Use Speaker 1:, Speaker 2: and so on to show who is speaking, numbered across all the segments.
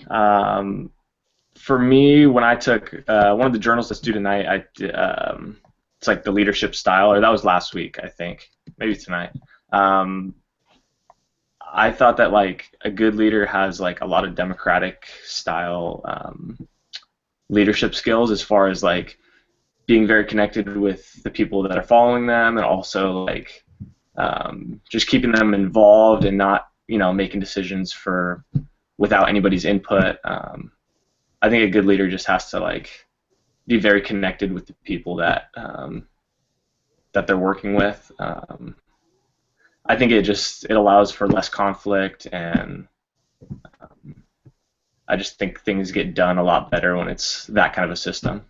Speaker 1: For me, when I took one of the journals this due tonight, it's like the leadership style, or that was last week, I think, maybe tonight. Um, I thought that like a good leader has like a lot of democratic style leadership skills as far as like being very connected with the people that are following them, and also like just keeping them involved and not making decisions for without anybody's input. I think a good leader just has to like be very connected with the people that they're working with. I think it allows for less conflict, and I just think things get done a lot better when it's that kind of a system.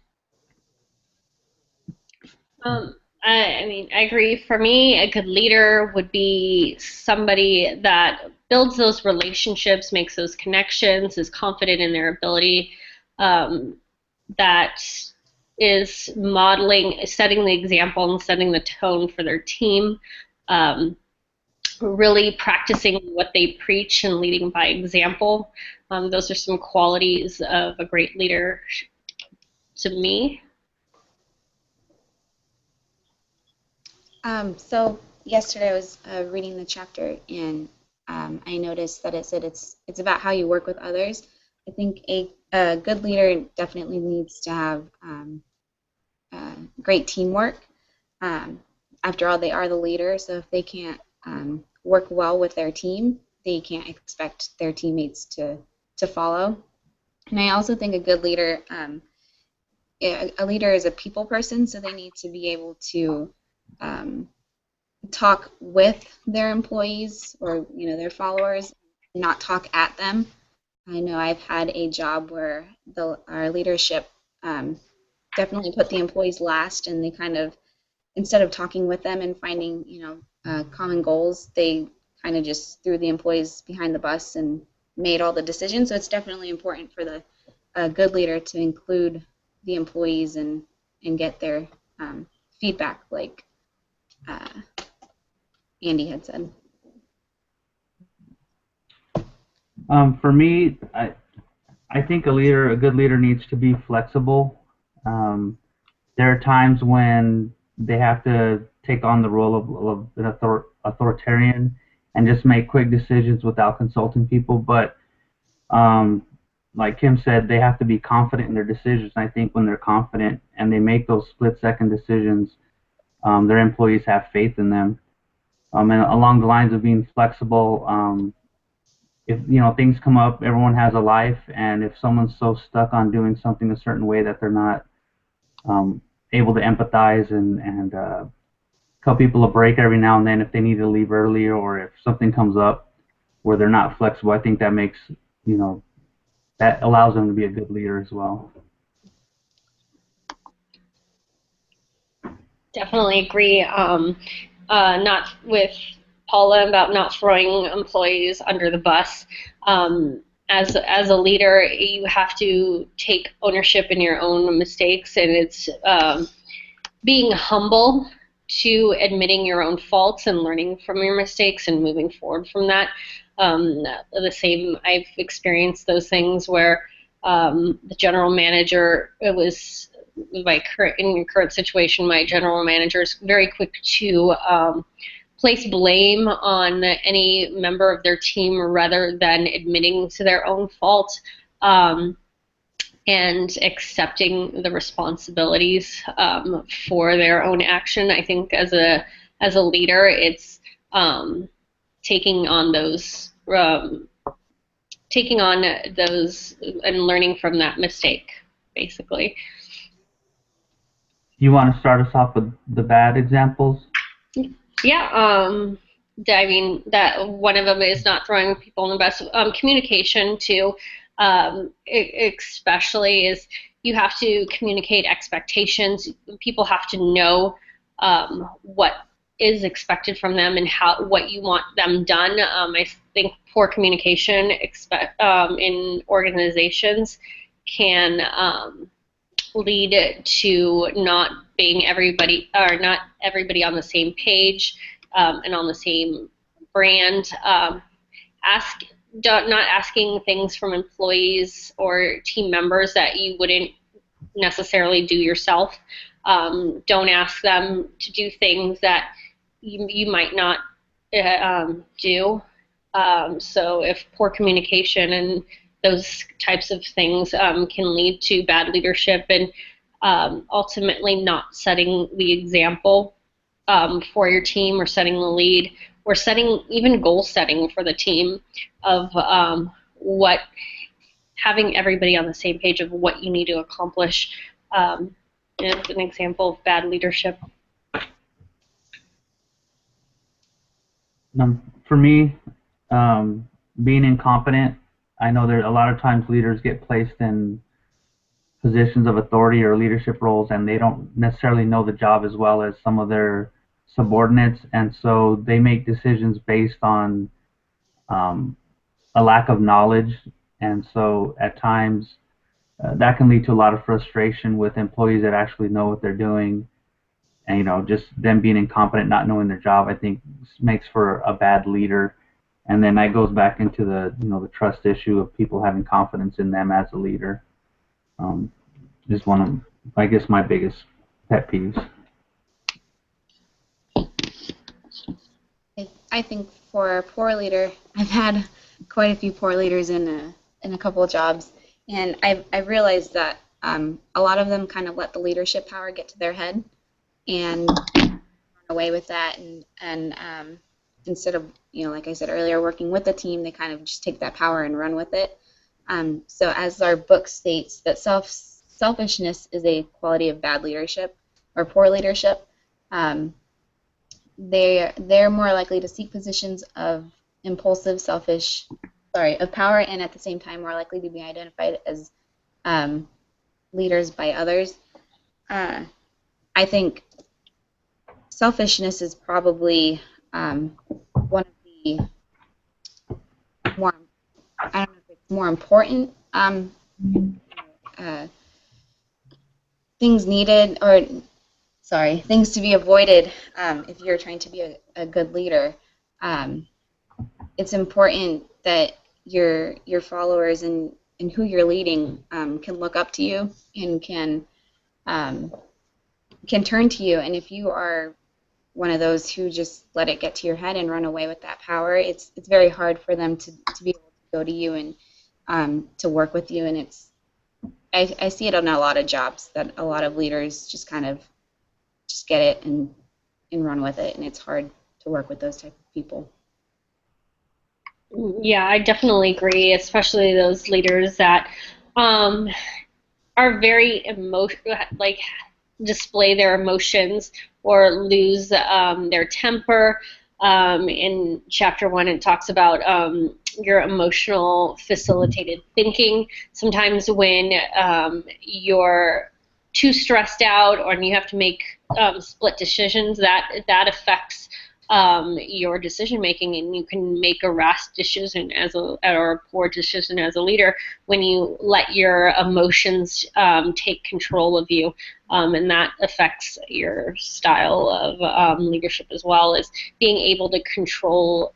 Speaker 2: I mean, I agree. For me, a good leader would be somebody that builds those relationships, makes those connections, is confident in their ability, um, that is modeling, setting the example and setting the tone for their team, um, really practicing what they preach and leading by example. Those are some qualities of a great leader to me.
Speaker 3: So yesterday I was reading the chapter and I noticed that it said it's about how you work with others. I think a good leader definitely needs to have great teamwork. Um, After all, they are the leader, so if they can't work well with their team, they can't expect their teammates to follow. And I also think a good leader, a leader is a people person, so they need to be able to um, talk with their employees or their followers, not talk at them. I know I've had a job where our leadership definitely put the employees last, and they kind of, instead of talking with them and finding common goals, they kind of just threw the employees behind the bus and made all the decisions. So it's definitely important for the good leader to include the employees and get their feedback, like uh, Andy had said.
Speaker 4: For me, I think a good leader needs to be flexible. Um, there are times when they have to take on the role of an authoritarian and just make quick decisions without consulting people. But um, like Kim said, they have to be confident in their decisions. I think when they're confident and they make those split-second decisions, their employees have faith in them. And along the lines of being flexible, if things come up, everyone has a life, and if someone's so stuck on doing something a certain way that they're not um, able to empathize and cut people a break every now and then if they need to leave early, or if something comes up where they're not flexible, I think that makes you know that allows them to be a good leader as well.
Speaker 2: Definitely agree. Not with Paula about not throwing employees under the bus. As a leader, you have to take ownership in your own mistakes, and it's being humble to admitting your own faults and learning from your mistakes and moving forward from that. The same, I've experienced those things where the general manager, it was in your current situation, my general manager is very quick to place blame on any member of their team rather than admitting to their own fault. And accepting the responsibilities for their own action. I think as a leader, it's taking on those and learning from that mistake, basically.
Speaker 4: You want to start us off with the bad examples?
Speaker 2: Yeah. I mean, that one of them is not throwing people in the bus. Communication too, especially, is you have to communicate expectations. People have to know what is expected from them and what you want them done. I think poor communication in organizations can lead to not being not everybody on the same page and on the same brand. Ask not asking things from employees or team members that you wouldn't necessarily do yourself. Don't ask them to do things that you might not do. So if poor communication and those types of things can lead to bad leadership and ultimately not setting the example for your team or setting the lead or setting even goal setting for the team of what having everybody on the same page of what you need to accomplish is an example of bad leadership.
Speaker 4: For me, being incompetent, I know there a lot of times leaders get placed in positions of authority or leadership roles, and they don't necessarily know the job as well as some of their subordinates, and so they make decisions based on a lack of knowledge, and so at times that can lead to a lot of frustration with employees that actually know what they're doing, and just them being incompetent, not knowing their job, I think makes for a bad leader. And then that goes back into the trust issue of people having confidence in them as a leader. Is one of, I guess, my biggest pet peeves.
Speaker 3: I think for a poor leader, I've had quite a few poor leaders in a couple of jobs, and I've realized that a lot of them kind of let the leadership power get to their head and run away with that, and instead of, like I said earlier, working with the team, they kind of just take that power and run with it. So as our book states, that selfishness is a quality of bad leadership or poor leadership. They're more likely to seek positions of of power, and at the same time more likely to be identified as leaders by others. I think selfishness is probably one of the more, I don't know if it's more important things needed, or things to be avoided if you're trying to be a good leader. It's important that your followers and who you're leading can look up to you and can turn to you. And if you are one of those who just let it get to your head and run away with that power, it's very hard for them to be able to go to you and to work with you. And I see it on a lot of jobs that a lot of leaders just kind of just get it and run with it, and it's hard to work with those type of people.
Speaker 2: Yeah, I definitely agree, especially those leaders that are very display their emotions or lose their temper. In chapter 1, it talks about your emotional facilitated thinking. Sometimes when you're too stressed out or you have to make split decisions, that affects your decision making, and you can make a rash decision or a poor decision as a leader when you let your emotions take control of you, and that affects your style of leadership as well, as being able to control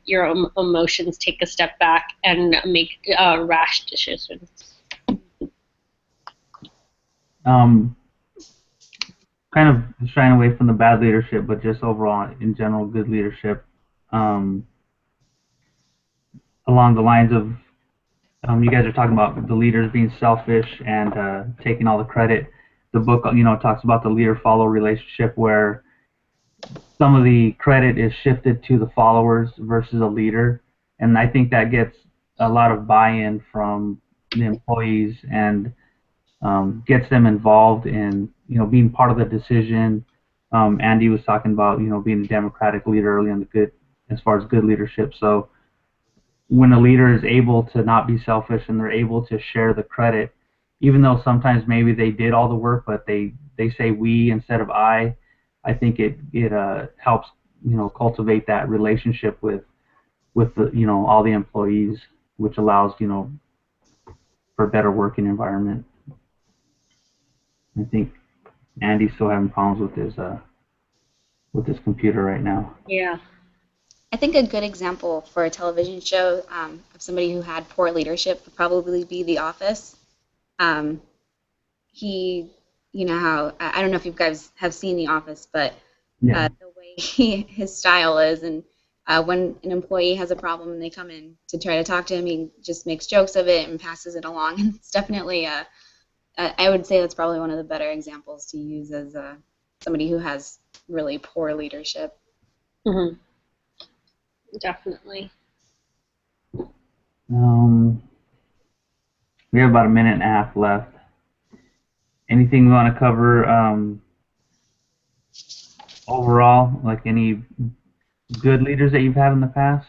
Speaker 2: your emotions, take a step back, and make rash decisions.
Speaker 4: Kind of shying away from the bad leadership, but just overall, in general, good leadership. Along the lines of, you guys are talking about the leaders being selfish and taking all the credit. The book, talks about the leader-follower relationship, where some of the credit is shifted to the followers versus a leader, and I think that gets a lot of buy-in from the employees and gets them involved in being part of the decision. Andy was talking about being a democratic leader early on, as far as good leadership. So when a leader is able to not be selfish and they're able to share the credit, even though sometimes maybe they did all the work, but they say we instead of I think it helps cultivate that relationship with the all the employees, which allows for a better working environment. I think Andy's still having problems with his computer right now.
Speaker 2: Yeah.
Speaker 3: I think a good example for a television show of somebody who had poor leadership would probably be The Office. Um, he, you know how I don't know if you guys have seen The Office, but
Speaker 4: Yeah.
Speaker 3: the way his style is, and when an employee has a problem and they come in to try to talk to him, he just makes jokes of it and passes it along. And it's definitely, I would say that's probably one of the better examples to use as somebody who has really poor leadership.
Speaker 2: Hmm. Definitely.
Speaker 4: We have about a minute and a half left. Anything we want to cover overall, like any good leaders that you've had in the past?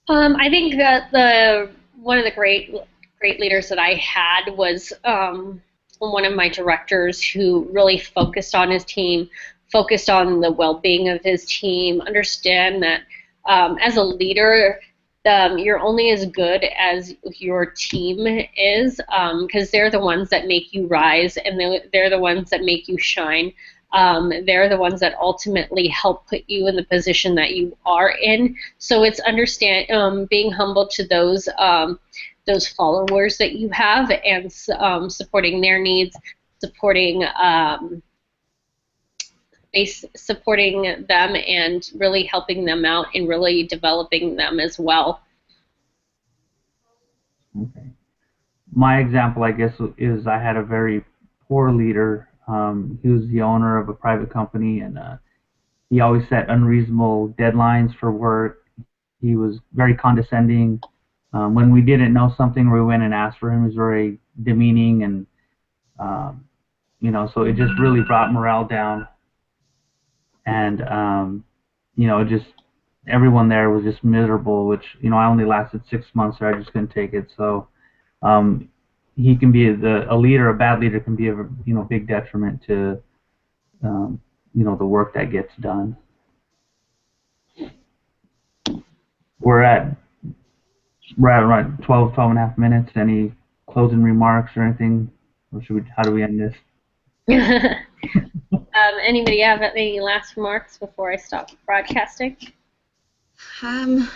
Speaker 2: I think that the one of the great leaders that I had was one of my directors who really focused on his team, focused on the well-being of his team. Understand that as a leader, you're only as good as your team is, because they're the ones that make you rise, and they're the ones that make you shine. They're the ones that ultimately help put you in the position that you are in. So it's being humble to those followers that you have, and supporting their needs, supporting supporting them, and really helping them out and really developing them as well.
Speaker 4: Okay. My example, I guess, is I had a very poor leader. He was the owner of a private company, and he always set unreasonable deadlines for work. He was very condescending. When we didn't know something, we went and asked for him. He was very demeaning, and so it just really brought morale down. And just everyone there was just miserable. Which I only lasted 6 months, so I just couldn't take it. So he can be a leader. A bad leader can be a big detriment to the work that gets done. We're at around 12 and a half minutes. Any closing remarks or anything? Or how do we end this?
Speaker 2: Anybody have any last remarks before I stop broadcasting?
Speaker 3: No,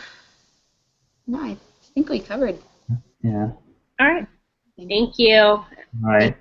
Speaker 3: I think we covered.
Speaker 4: Yeah.
Speaker 2: All right. Thank you.
Speaker 4: All right.